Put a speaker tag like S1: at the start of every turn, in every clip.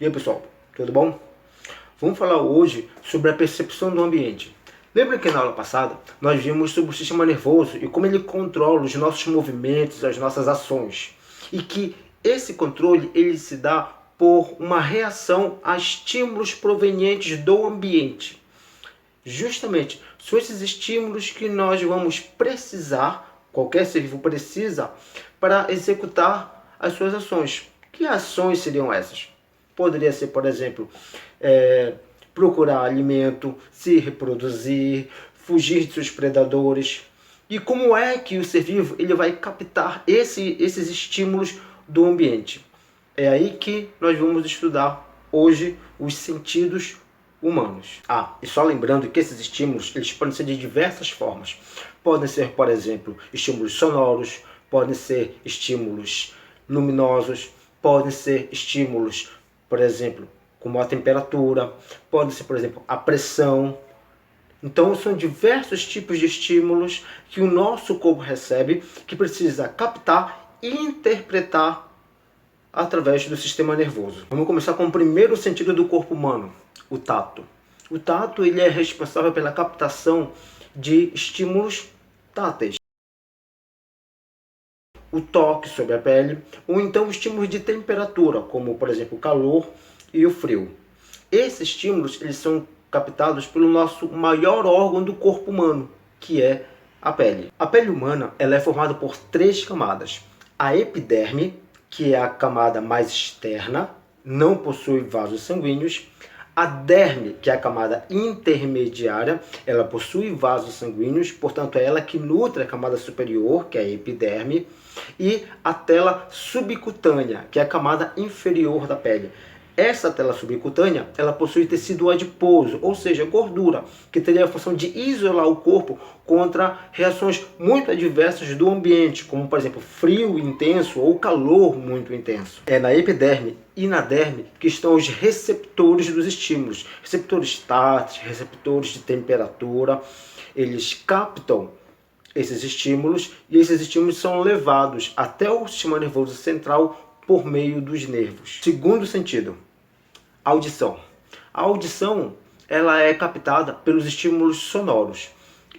S1: E aí pessoal, tudo bom? Vamos falar hoje sobre a percepção do ambiente. Lembra que na aula passada nós vimos sobre o sistema nervoso e como ele controla os nossos movimentos, as nossas ações. E que esse controle ele se dá por uma reação a estímulos provenientes do ambiente. Justamente, são esses estímulos que nós vamos precisar, qualquer ser vivo precisa, para executar as suas ações. Que ações seriam essas? Poderia ser, por exemplo, procurar alimento, se reproduzir, fugir de seus predadores. E como é que o ser vivo ele vai captar esses estímulos do ambiente? É aí que nós vamos estudar hoje os sentidos humanos. E só lembrando que esses estímulos eles podem ser de diversas formas. Podem ser, por exemplo, estímulos sonoros, podem ser estímulos luminosos, podem ser estímulos, por exemplo, como a temperatura, pode ser, por exemplo, a pressão. Então, são diversos tipos de estímulos que o nosso corpo recebe, que precisa captar e interpretar através do sistema nervoso. Vamos começar com o primeiro sentido do corpo humano, o tato. O tato ele é responsável pela captação de estímulos táteis. O toque sobre a pele, ou então estímulos de temperatura, como por exemplo o calor e o frio. Esses estímulos eles são captados pelo nosso maior órgão do corpo humano, que é a pele. A pele humana ela é formada por 3 camadas. A epiderme, que é a camada mais externa, não possui vasos sanguíneos. A derme, que é a camada intermediária, ela possui vasos sanguíneos, portanto é ela que nutre a camada superior, que é a epiderme. E a tela subcutânea, que é a camada inferior da pele. Essa tela subcutânea, ela possui tecido adiposo, ou seja, gordura, que teria a função de isolar o corpo contra reações muito adversas do ambiente, como, por exemplo, frio intenso ou calor muito intenso. É na epiderme e na derme que estão os receptores dos estímulos, receptores táteis, receptores de temperatura. Eles captam esses estímulos e esses estímulos são levados até o sistema nervoso central por meio dos nervos. Segundo sentido, audição. A audição ela é captada pelos estímulos sonoros.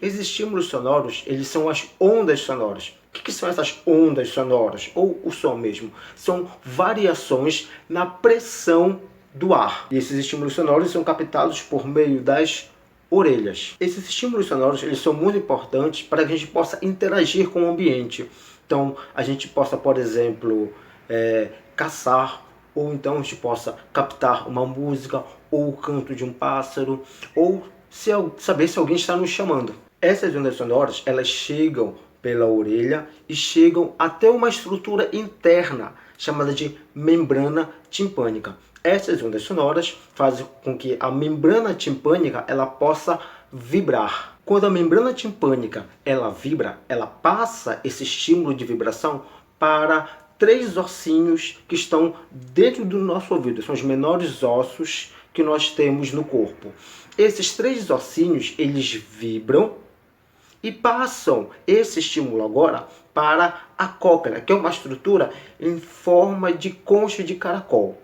S1: Esses estímulos sonoros eles são as ondas sonoras. O que são essas ondas sonoras? Ou o som mesmo? São variações na pressão do ar. E esses estímulos sonoros são captados por meio das orelhas. Esses estímulos sonoros eles são muito importantes para que a gente possa interagir com o ambiente. Então, a gente possa, por exemplo, caçar, ou então a gente possa captar uma música, ou o canto de um pássaro, ou saber se alguém está nos chamando. Essas ondas sonoras, elas chegam pela orelha e chegam até uma estrutura interna, chamada de membrana timpânica. Essas ondas sonoras fazem com que a membrana timpânica ela possa vibrar. Quando a membrana timpânica ela vibra, ela passa esse estímulo de vibração para 3 ossinhos que estão dentro do nosso ouvido. São os menores ossos que nós temos no corpo. Esses 3 ossinhos, eles vibram e passam esse estímulo agora para a cóclea, que é uma estrutura em forma de concha de caracol.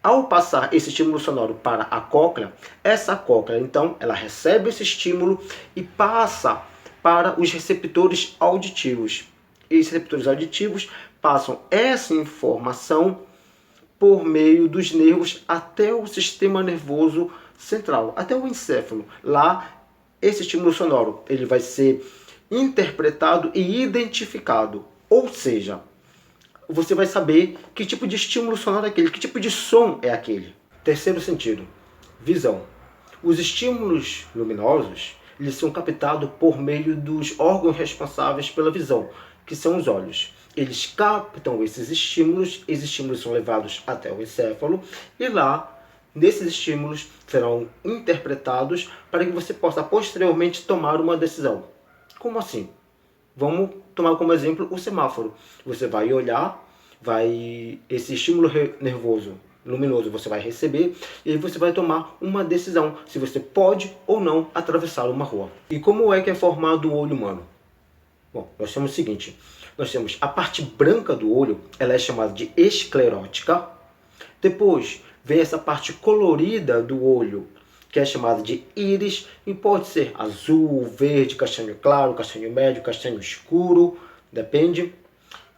S1: Ao passar esse estímulo sonoro para a cóclea, essa cóclea, então, ela recebe esse estímulo e passa para os receptores auditivos. E esses receptores auditivos passam essa informação por meio dos nervos até o sistema nervoso central, até o encéfalo. Lá, esse estímulo sonoro ele vai ser interpretado e identificado, ou seja, você vai saber que tipo de estímulo sonoro é aquele, que tipo de som é aquele. Terceiro sentido, visão. Os estímulos luminosos eles são captados por meio dos órgãos responsáveis pela visão, que são os olhos. Eles captam esses estímulos são levados até o encéfalo e lá, nesses estímulos, serão interpretados para que você possa posteriormente tomar uma decisão. Como assim? Vamos tomar como exemplo o semáforo. Você vai olhar, esse estímulo nervoso luminoso você vai receber e você vai tomar uma decisão se você pode ou não atravessar uma rua. E como é que é formado o olho humano? Bom, nós temos o seguinte, nós temos a parte branca do olho, ela é chamada de esclerótica. Depois, vem essa parte colorida do olho, que é chamada de íris, e pode ser azul, verde, castanho claro, castanho médio, castanho escuro, depende.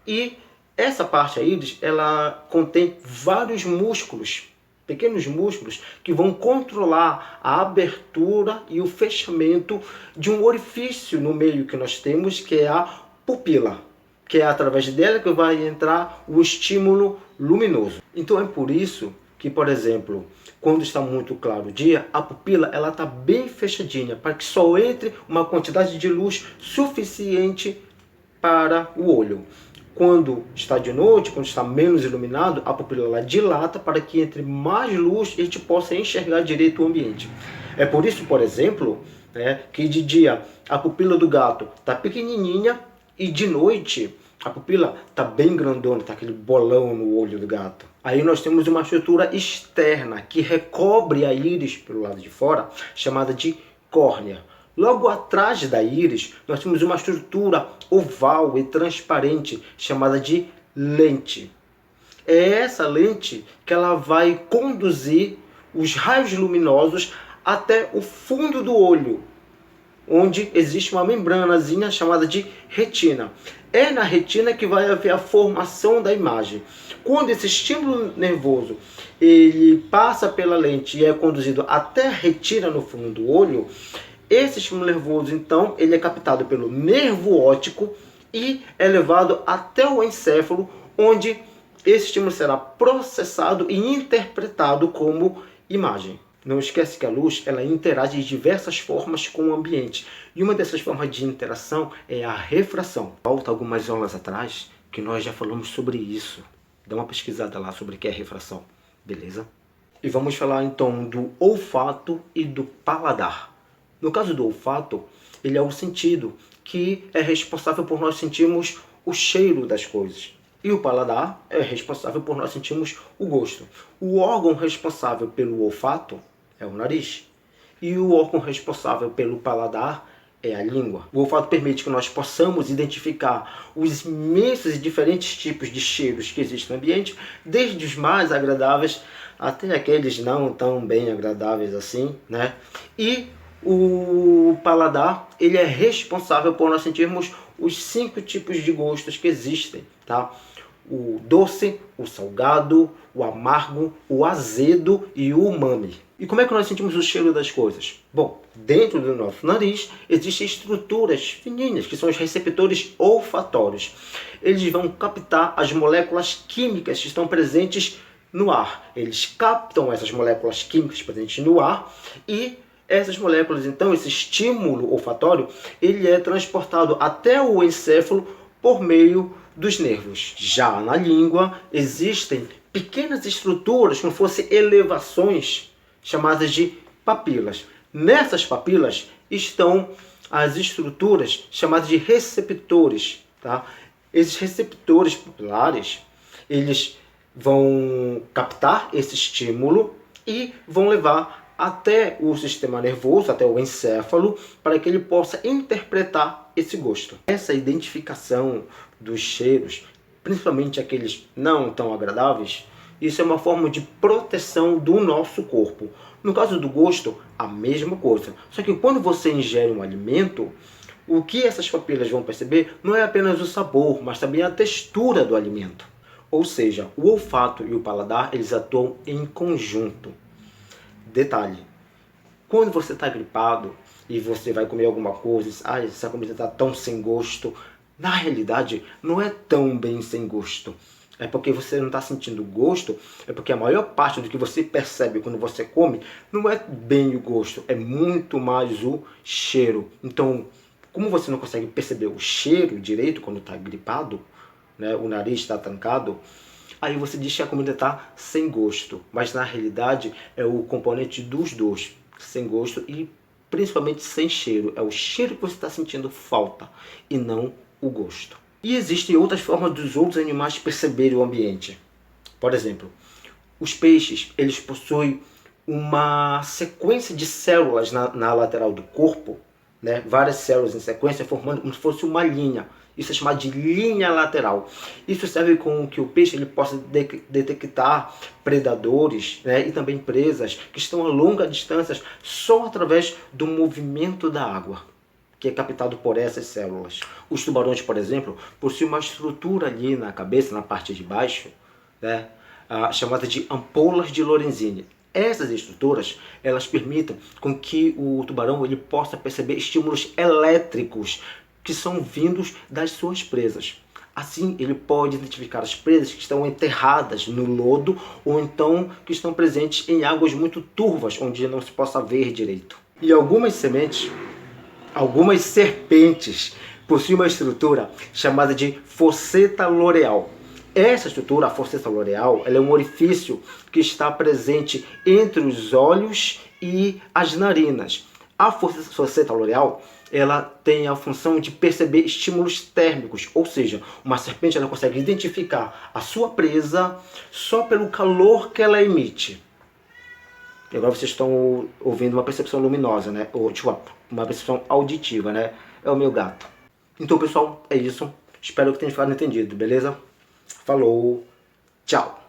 S1: E essa parte, a íris, ela contém vários músculos, pequenos músculos, que vão controlar a abertura e o fechamento de um orifício no meio que nós temos, que é a pupila, que é através dela que vai entrar o estímulo luminoso. Então é por isso que, por exemplo, quando está muito claro o dia, a pupila ela está bem fechadinha, para que só entre uma quantidade de luz suficiente para o olho. Quando está de noite, quando está menos iluminado, a pupila ela dilata para que entre mais luz e a gente possa enxergar direito o ambiente. É por isso, por exemplo, que de dia a pupila do gato está pequenininha e de noite a pupila está bem grandona, está aquele bolão no olho do gato. Aí nós temos uma estrutura externa que recobre a íris pelo lado de fora, chamada de córnea. Logo atrás da íris, nós temos uma estrutura oval e transparente chamada de lente. É essa lente que ela vai conduzir os raios luminosos até o fundo do olho, onde existe uma membranazinha chamada de retina. É na retina que vai haver a formação da imagem. Quando esse estímulo nervoso ele passa pela lente e é conduzido até a retina no fundo do olho, esse estímulo nervoso, então, ele é captado pelo nervo óptico e é levado até o encéfalo, onde esse estímulo será processado e interpretado como imagem. Não esquece que a luz ela interage de diversas formas com o ambiente. E uma dessas formas de interação é a refração. Volta algumas aulas atrás que nós já falamos sobre isso. Dá uma pesquisada lá sobre o que é refração, beleza? E vamos falar então do olfato e do paladar. No caso do olfato, ele é o sentido que é responsável por nós sentirmos o cheiro das coisas. E o paladar é responsável por nós sentirmos o gosto. O órgão responsável pelo olfato é o nariz. E o órgão responsável pelo paladar é a língua. O olfato permite que nós possamos identificar os imensos e diferentes tipos de cheiros que existem no ambiente, desde os mais agradáveis até aqueles não tão bem agradáveis assim, né? E o paladar, ele é responsável por nós sentirmos os 5 tipos de gostos que existem, tá? O doce, o salgado, o amargo, o azedo e o umami. E como é que nós sentimos o cheiro das coisas? Bom, dentro do nosso nariz existem estruturas fininhas, que são os receptores olfatórios. Eles vão captar as moléculas químicas que estão presentes no ar. Eles captam essas moléculas químicas presentes no ar e essas moléculas, então, esse estímulo olfatório, ele é transportado até o encéfalo por meio dos nervos. Já na língua, existem pequenas estruturas, como fossem elevações, chamadas de papilas. Nessas papilas estão as estruturas chamadas de receptores. Tá? Esses receptores papilares, eles vão captar esse estímulo e vão levar até o sistema nervoso, até o encéfalo, para que ele possa interpretar esse gosto. Essa identificação dos cheiros, principalmente aqueles não tão agradáveis, isso é uma forma de proteção do nosso corpo. No caso do gosto, a mesma coisa. Só que quando você ingere um alimento, o que essas papilas vão perceber não é apenas o sabor, mas também a textura do alimento. Ou seja, o olfato e o paladar, eles atuam em conjunto. Detalhe, quando você está gripado e você vai comer alguma coisa, essa comida está tão sem gosto, na realidade não é tão bem sem gosto. É porque você não está sentindo gosto, é porque a maior parte do que você percebe quando você come não é bem o gosto, é muito mais o cheiro. Então, como você não consegue perceber o cheiro direito quando está gripado, né, o nariz está trancado, aí você diz que a comida está sem gosto, mas na realidade é o componente dos dois, sem gosto e principalmente sem cheiro. É o cheiro que você está sentindo falta e não o gosto. E existem outras formas dos outros animais perceberem o ambiente. Por exemplo, os peixes, eles possuem uma sequência de células na lateral do corpo, né, várias células em sequência formando como se fosse uma linha. Isso é chamado de linha lateral. Isso serve com que o peixe ele possa detectar predadores, né, e também presas que estão a longas distâncias só através do movimento da água, que é captado por essas células. Os tubarões, por exemplo, possuem uma estrutura ali na cabeça, na parte de baixo, né, chamada de ampolas de Lorenzini. Essas estruturas, elas permitem com que o tubarão ele possa perceber estímulos elétricos que são vindos das suas presas. Assim, ele pode identificar as presas que estão enterradas no lodo ou então que estão presentes em águas muito turvas, onde não se possa ver direito. E algumas serpentes possuem uma estrutura chamada de fosseta loreal. Essa estrutura, a fosseta loreal, ela é um orifício que está presente entre os olhos e as narinas. A fosseta loreal, ela tem a função de perceber estímulos térmicos, ou seja, uma serpente ela consegue identificar a sua presa só pelo calor que ela emite. E agora vocês estão ouvindo uma percepção luminosa, né? Ou tipo, uma percepção auditiva, né? É o meu gato. Então, pessoal, é isso. Espero que tenham ficado entendido, beleza? Falou, tchau!